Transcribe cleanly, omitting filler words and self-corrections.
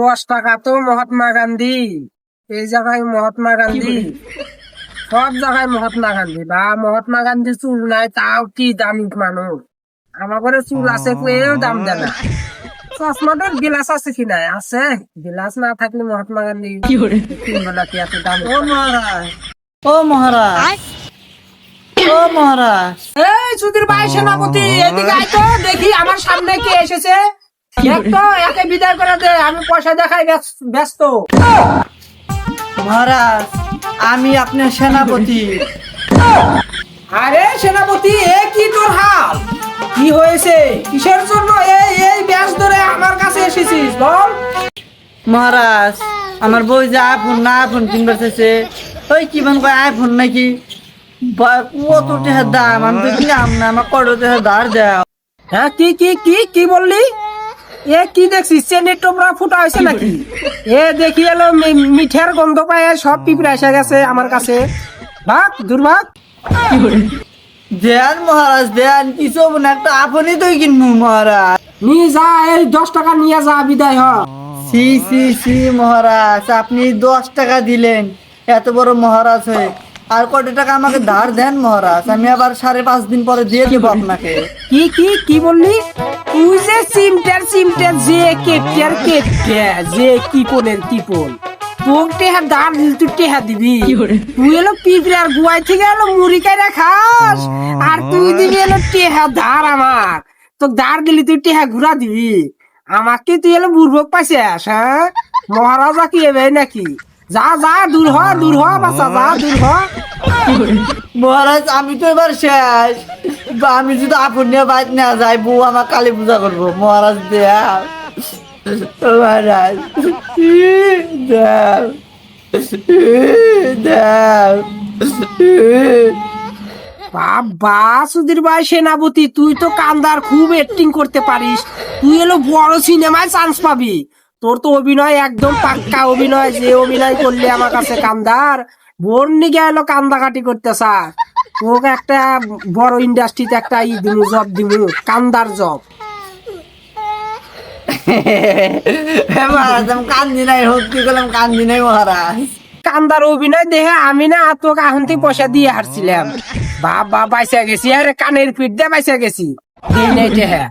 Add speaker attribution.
Speaker 1: 10 টাকা তো মহাত্মা গান্ধী, এই জায়গায় মহাত্মা গান্ধী, সব জায়গায় মহাত্মা গান্ধী। বা মহাত্মা গান্ধী চুল নাই তাও কি দামি মানুষ, আমার ঘরে চুল আছে কেউ দাম দেয় না। চশমাটার গিলাস আছে কি নাই? আছে, গিলাস না থাকলে মহাত্মা গান্ধী কিনবো নাকি এত দাম?
Speaker 2: ও মহারাজ, ও মহারাজ, ও মহারাজ।
Speaker 1: এই সুধীর ভাই সেনাপতি, এদিকে আয় তো দেখি আমার সামনে কে এসেছে। দেখ তো, একে বিদায় করে দে, আমি পয়সা দেখাই ব্যস্ত।
Speaker 2: মহারাজ, আমি আপনার সেনাপতি।
Speaker 1: আরে সেনাপতি, এ কি তোর হাল? কি হয়েছে? কিসের জন্য এই এই ব্যাস ধরে আমার কাছে এসেছিস বল?
Speaker 2: মহারাজ, আমার বই যে আইফোন না আইফোন কিনবার চাইছে। ওই কি মনে করে আইফোন নাকি কত টাকার দাম, আমি তো কিনাম না, আমার কত টাকা ধার দেও।
Speaker 1: হ্যাঁ, কি কি কি কি বললি? এ কি দেখছিস, চেনের টোপরা ফুটা হয়েছে নাকি? এ দেখি এলো মিঠের গন্ধ পায়, সব পিঁপড়ে এসে গেছে আমার কাছে। ভাগ, দুর্ভাগ।
Speaker 2: দেন মহারাজ দেন, কিছু হবো না, একটা আইফোনই তো কিনবো মহারাজ।
Speaker 1: নিয়ে যা, এই 10 টাকা নিয়ে যা, বিদায় হ।
Speaker 2: সি সি সি মহারাজ, আপনি 10 টাকা দিলেন এত বড় মহারাজ হয়ে, আর কত টাকা আমাকে ধার দেন মহারাজ, আমি আবার 5.5 দিন পরে দিয়ে দেবো আপনাকে।
Speaker 1: কি কি কি বললি? তুই যে সিমটার যে কেপটার কেপটা, যে কিপনের কিপন, তোর টেহা দাঁড় দিল, তুই টেহা দিবি? তুই এলো পিঁপড়ে আর গুয়াই থেকে এলো মুড়ি কাইরা খাস, আর তুই দিবি এলো টেহা ধার আমার। তো দাঁড় দিলি তুই টেহা ঘুরা দিবি আমাকে? তুই এলো বুর্বক পাইছিস? হ্যাঁ, মহারাজা কি এবে নাকি? যা যা, দূর হ, দূর হ বাচ্চা, যা দূর হ।
Speaker 2: মহারাজ আমি তো এবার শেষ, বা আমি যদি আপন নিয়ে বাইক না যাই, বউ আমার কালী পূজা করবো। মহারাজ দেয়া মহারাজ দেও দেও।
Speaker 1: বাবা সুধীর ভাই সেনাপতি, তুই তো কান্দার খুব অ্যাক্টিং করতে পারিস। তুই এলো বড় সিনেমায় চান্স পাবি। তোর তো অভিনয় একদম পাক্কা অভিনয়, যে অভিনয় করলে আমার কাছে কান্দার বোর নিগে এলো কান্দাকাটি করতে চাস। তোকে একটা বড় ইন্ডাস্ট্রিতে একটা দিমু, জব দিমু, কান্দার জব।
Speaker 2: মহারাজ আমি কান্দি নাই, সত্যি করলাম কান্দি নাই মহারাজ।
Speaker 1: কান্দার অভিনয় দেখে আমি না তোকে এখন থেকে পয়সা দিয়ে হারছিলাম। বাবা বাইসা গেছি, আরে কানের পিঠ দিয়ে বাইসা গেছি। এই নেই হ্যাঁ।